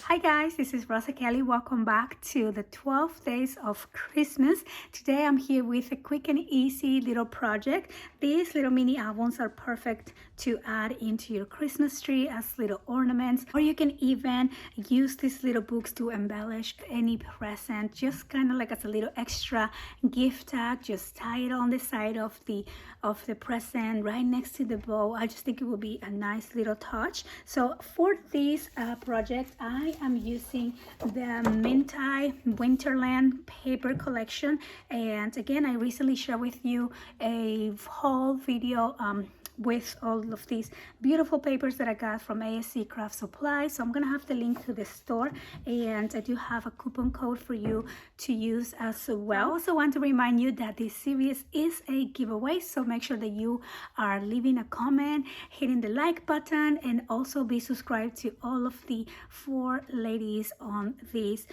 Hi guys, this is Rosa Kelly. Welcome back to the 12 days of Christmas. Today I'm here with a quick and easy little project. These little mini albums are perfect to add into your Christmas tree as little ornaments, or you can even use these little books to embellish any present, just kind of like as a little extra gift tag. Just tie it on the side of the present right next to the bow. I just think it will be a nice little touch. So for this project, I am using the Minty Winterland paper collection, and again, I recently shared with you a whole video with all of these beautiful papers that I got from ASC Craft Supply. So I'm gonna have the link to the store, and I do have a coupon code for you to use as well. I also want to remind you that this series is a giveaway, so make sure that you are leaving a comment, hitting the like button, and also be subscribed to all of the 4 ladies on this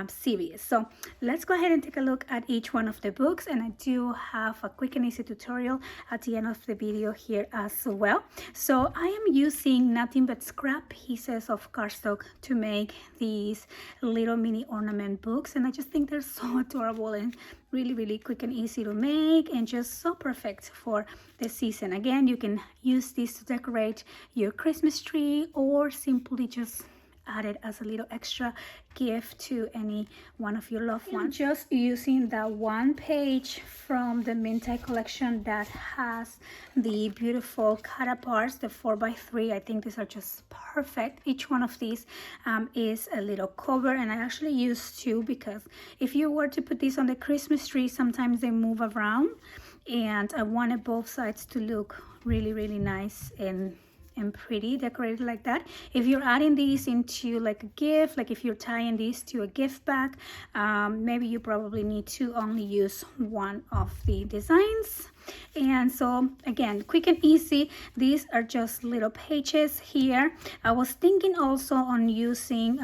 series. So let's go ahead and take a look at each one of the books, and I do have a quick and easy tutorial at the end of the video here as well. So I am using nothing but scrap pieces of cardstock to make these little mini ornament books, and I just think they're so adorable and really quick and easy to make, and just so perfect for the season. Again, you can use this to decorate your Christmas tree, or simply just add it as a little extra gift to any one of your loved ones. I'm just using that one page from the Minty collection that has the beautiful cut aparts, the 4x3. I think these are just perfect. Each one of these is a little cover, and I actually use 2 because if you were to put these on the Christmas tree, sometimes they move around, and I wanted both sides to look really nice and pretty decorated like that. If you're adding these into like a gift, like if you're tying these to a gift bag, maybe you probably need to only use one of the designs. And so again, quick and easy. These are just little pages here. I was thinking also on using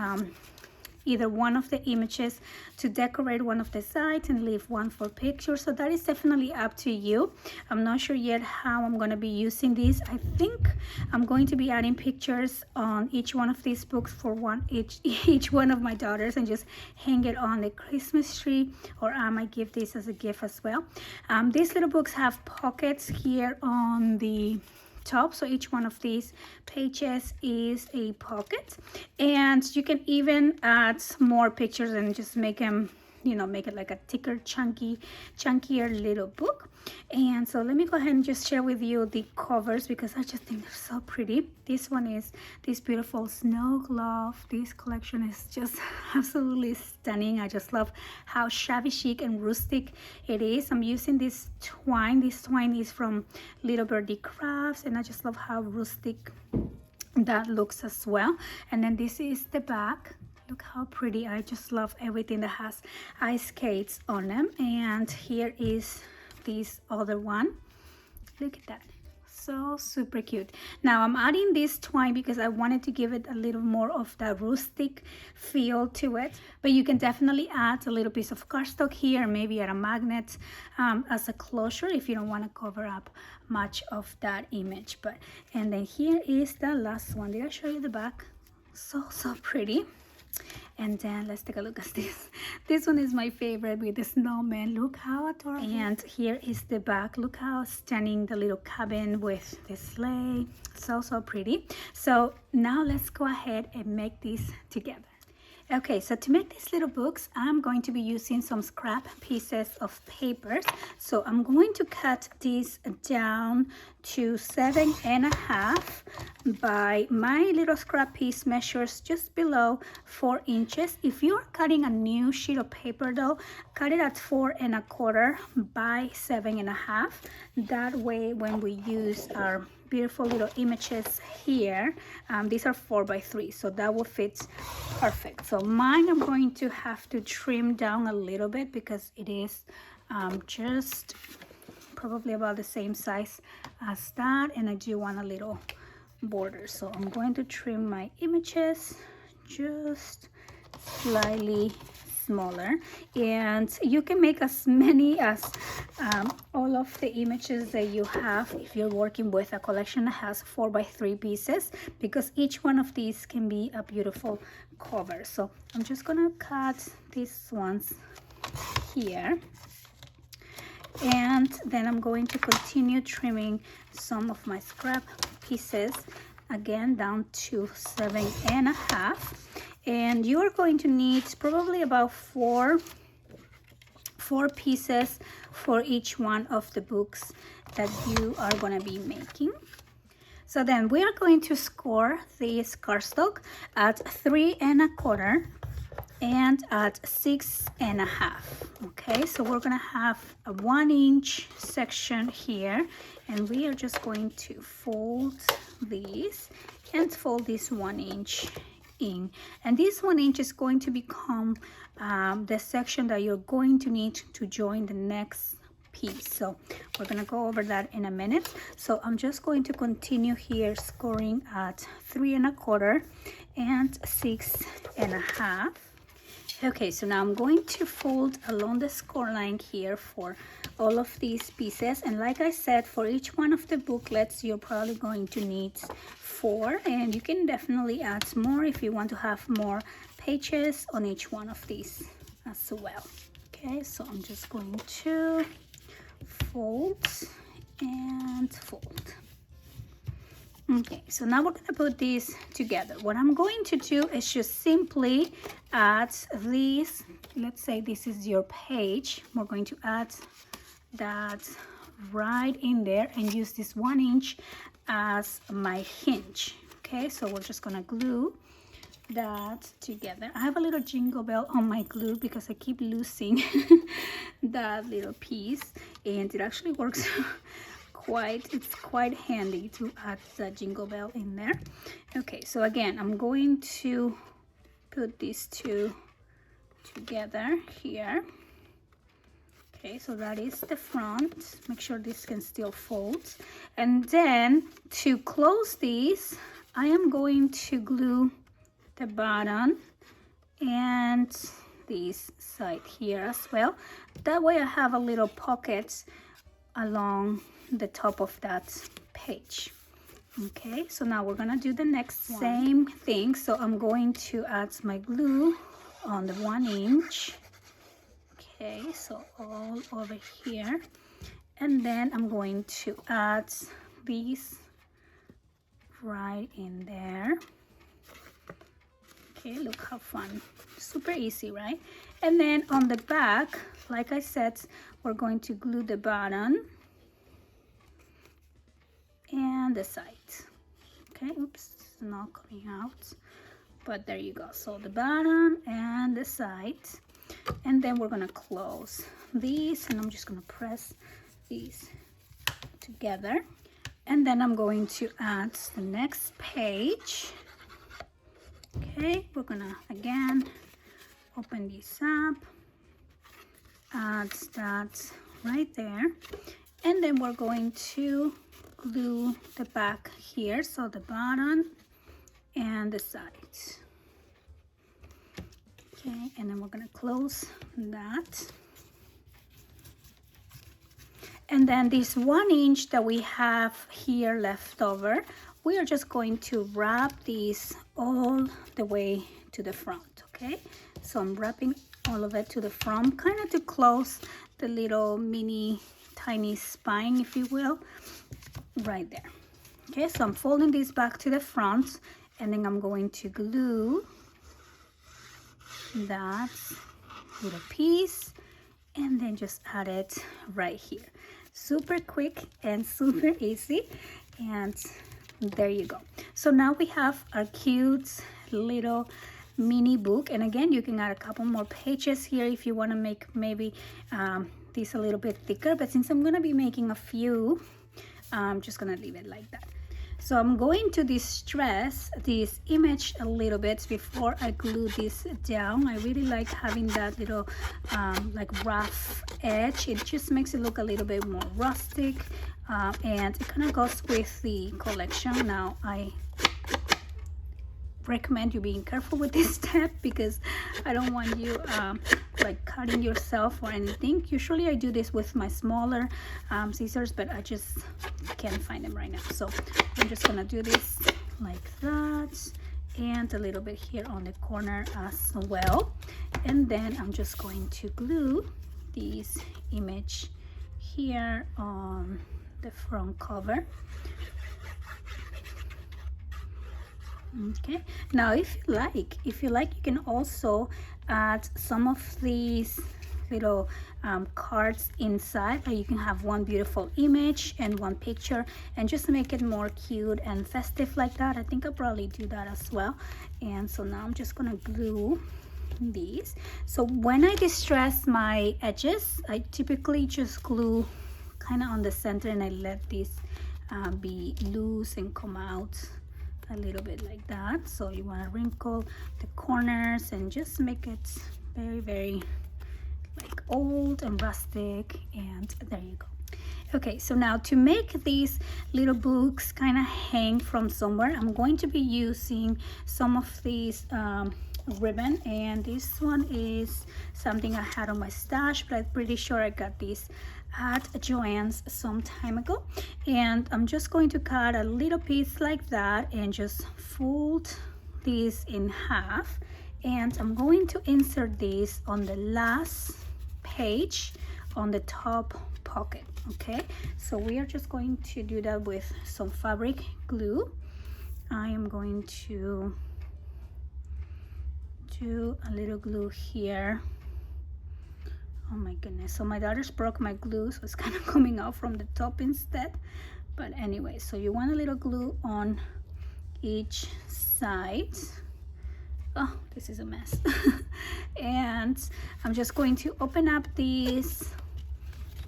either one of the images to decorate one of the sides and leave one for pictures. So that is definitely up to you. I'm not sure yet how I'm going to be using these. I think I'm going to be adding pictures on each one of these books for each one of my daughters, and just hang it on the Christmas tree, or I might give this as a gift as well. These little books have pockets here on the top, so each one of these pages is a pocket, and you can even add more pictures and just make them, you know, make it like a thicker, chunkier little book. And so let me go ahead and just share with you the covers, because I just think they're so pretty. This one is this beautiful snow glove. This collection is just absolutely stunning. I just love how shabby chic and rustic it is. I'm using this twine. This twine is from Little Birdie Crafts, and I just love how rustic that looks as well. And then this is the back. Look how pretty. I just love everything that has ice skates on them. And here is this other one. Look at that, so super cute. Now I'm adding this twine because I wanted to give it a little more of that rustic feel to it, but you can definitely add a little piece of cardstock here, maybe add a magnet as a closure if you don't want to cover up much of that image. But and then here is the last one. Did I show you the back? So pretty. And then let's take a look at this. This one is my favorite, with the snowman. Look how adorable. And here is the back. Look how stunning, the little cabin with the sleigh. So pretty. So now let's go ahead and make these together. Okay, so to make these little books, I'm going to be using some scrap pieces of papers. So I'm going to cut these down to 7.5 by my little scrap piece measures just below 4 inches. If you're cutting a new sheet of paper though, cut it at 4.25 by 7.5. That way when we use our beautiful little images here, these are 4x3, so that will fit perfect. So mine, I'm going to have to trim down a little bit because it is just probably about the same size as that, and I do want a little border. So I'm going to trim my images just slightly smaller, and you can make as many as all of the images that you have if you're working with a collection that has 4x3 pieces, because each one of these can be a beautiful cover. So I'm just gonna cut these ones here, and then I'm going to continue trimming some of my scrap pieces, again down to 7.5, and you are going to need probably about four pieces for each one of the books that you are going to be making. So then we are going to score this cardstock at 3.25 and at 6.5. Okay, so we're gonna have a 1-inch section here, and we are just going to fold these and fold this 1 inch in, and this 1 inch is going to become the section that you're going to need to join the next piece. So we're gonna go over that in a minute. So I'm just going to continue here scoring at 3.25 and 6.5. Okay, so now I'm going to fold along the score line here for all of these pieces, and like I said, for each one of the booklets you're probably going to need 4, and you can definitely add more if you want to have more pages on each one of these as well. Okay, so I'm just going to fold and fold. Okay, so now we're going to put these together. What I'm going to do is just simply add these. Let's say this is your page. We're going to add that right in there and use this 1 inch as my hinge. Okay, so we're just going to glue that together. I have a little jingle bell on my glue because I keep losing that little piece, and it actually works it's quite handy to add the jingle bell in there. Okay, so again, I'm going to put these two together here. Okay, so that is the front. Make sure this can still fold, and then to close these I am going to glue the bottom and this side here as well. That way I have a little pocket along the top of that page. Okay, so now we're gonna do the next same thing. So I'm going to add my glue on the 1 inch. Okay, so all over here, and then I'm going to add these right in there. Okay, look how fun, super easy, right? And then on the back, like I said, we're going to glue the bottom and the side. Okay, oops, it's not coming out, but there you go. So the bottom and the side, and then we're gonna close these, and I'm just gonna press these together, and then I'm going to add the next page. Okay, we're gonna again open this up, add that right there, and then we're going to glue the back here, so the bottom and the sides. Okay, and then we're gonna close that, and then this 1 inch that we have here left over, we are just going to wrap these all the way to the front. Okay, so I'm wrapping all of it to the front, kind of to close the little mini tiny spine, if you will, right there. Okay, so I'm folding this back to the front, and then I'm going to glue that little piece and then just add it right here. Super quick and super easy, and there you go. So now we have our cute little mini book, and again, you can add a couple more pages here if you want to make maybe this a little bit thicker, but since I'm going to be making a few, I'm just going to leave it like that. So I'm going to distress this image a little bit before I glue this down. I really like having that little like rough edge. It just makes it look a little bit more rustic, and it kind of goes with the collection. Now I recommend you being careful with this step because I don't want you like cutting yourself or anything. Usually I do this with my smaller scissors, but I just can't find them right now. So I'm just gonna do this like that, and a little bit here on the corner as well. And then I'm just going to glue this image here on the front cover. Okay, now if you like, you can also add some of these little cards inside, or you can have one beautiful image and one picture and just make it more cute and festive like that. I think I'll probably do that as well. And so now I'm just gonna glue these. So when I distress my edges, I typically just glue kind of on the center, and I let this be loose and come out a little bit like that. So you want to wrinkle the corners and just make it very, very like old and rustic, and there you go. Okay, so now to make these little books kind of hang from somewhere, I'm going to be using some of these ribbon, and this one is something I had on my stash, but I'm pretty sure I got this at Joann's some time ago. And I'm just going to cut a little piece like that and just fold this in half, and I'm going to insert this on the last page on the top pocket. Okay, so we are just going to do that with some fabric glue. I am going to do a little glue here. Oh my goodness, so my daughters broke my glue, so it's kind of coming out from the top instead. But anyway, so you want a little glue on each side. Oh, this is a mess. And I'm just going to open up these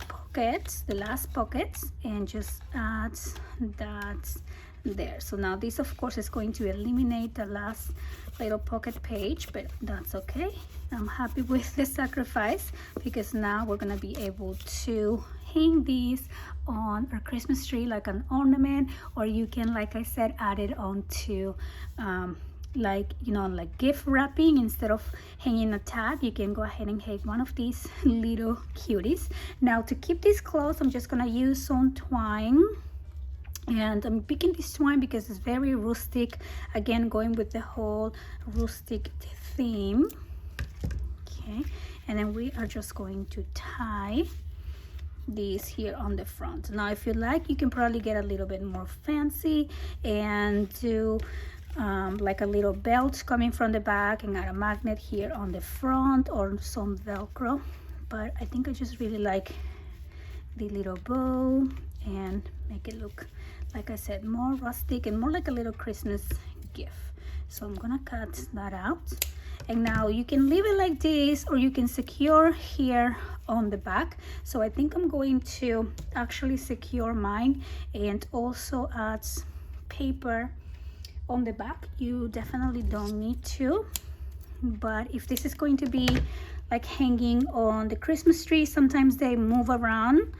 pockets, the last pockets, and just add that there. So now this of course is going to eliminate the last little pocket page, but that's okay. I'm happy with the sacrifice because now we're gonna be able to hang these on our Christmas tree like an ornament, or you can, like I said, add it onto like, you know, like gift wrapping. Instead of hanging a tag, you can go ahead and hang one of these little cuties. Now to keep this closed, I'm just gonna use some twine, and I'm picking this twine because it's very rustic, again going with the whole rustic theme. Okay, and then we are just going to tie these here on the front. Now if you like, you can probably get a little bit more fancy and do like a little belt coming from the back and add a magnet here on the front or some Velcro, but I think I just really like the little bow and make it look, like I said, more rustic and more like a little Christmas gift. So I'm gonna cut that out, and now you can leave it like this, or you can secure here on the back. So I think I'm going to actually secure mine and also add paper on the back. You definitely don't need to, but if this is going to be like hanging on the Christmas tree, sometimes they move around,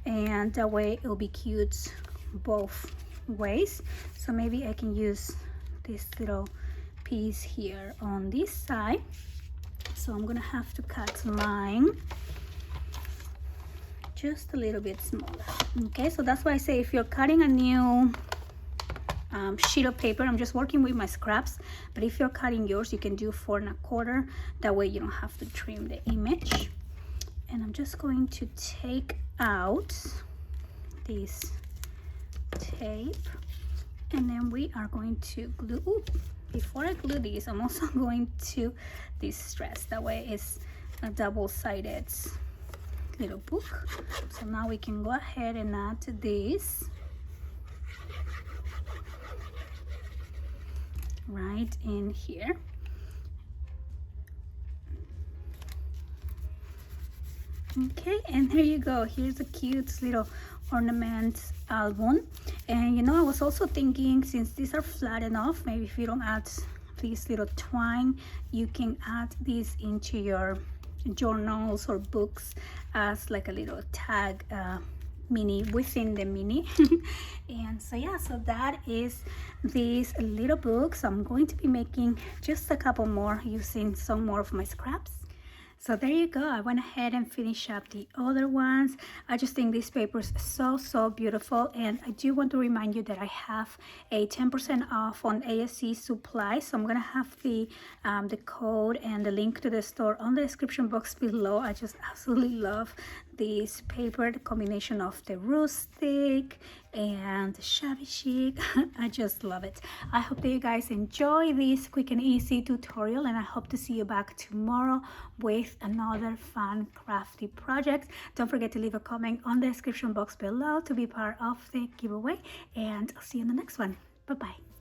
and that way it'll be cute both ways. So maybe I can use this little piece here on this side. So I'm gonna have to cut mine just a little bit smaller. Okay, so that's why I say if you're cutting a new sheet of paper, I'm just working with my scraps, but if you're cutting yours, you can do 4 1/4. That way you don't have to trim the image. And I'm just going to take out this tape, and then we are going to glue. Ooh, before I glue these, I'm also going to distress. That way it's a double-sided little book. So now we can go ahead and add this right in here. Okay, and there you go. Here's a cute little ornament album. And you know, I was also thinking, since these are flat enough, maybe if you don't add this little twine, you can add these into your journals or books as like a little tag mini within the mini. And so yeah, so that is this little book. So I'm going to be making just a couple more using some more of my scraps. So there you go. I went ahead and finished up the other ones. I just think this paper is so beautiful, and I do want to remind you that I have a 10% off on ASC supplies. So I'm gonna have the code and the link to the store on the description box below. I just absolutely love this paper, the combination of the rustic and the shabby chic. I just love it. I hope that you guys enjoy this quick and easy tutorial, and I hope to see you back tomorrow with another fun crafty project. Don't forget to leave a comment on the description box below to be part of the giveaway, and I'll see you in the next one. Bye bye.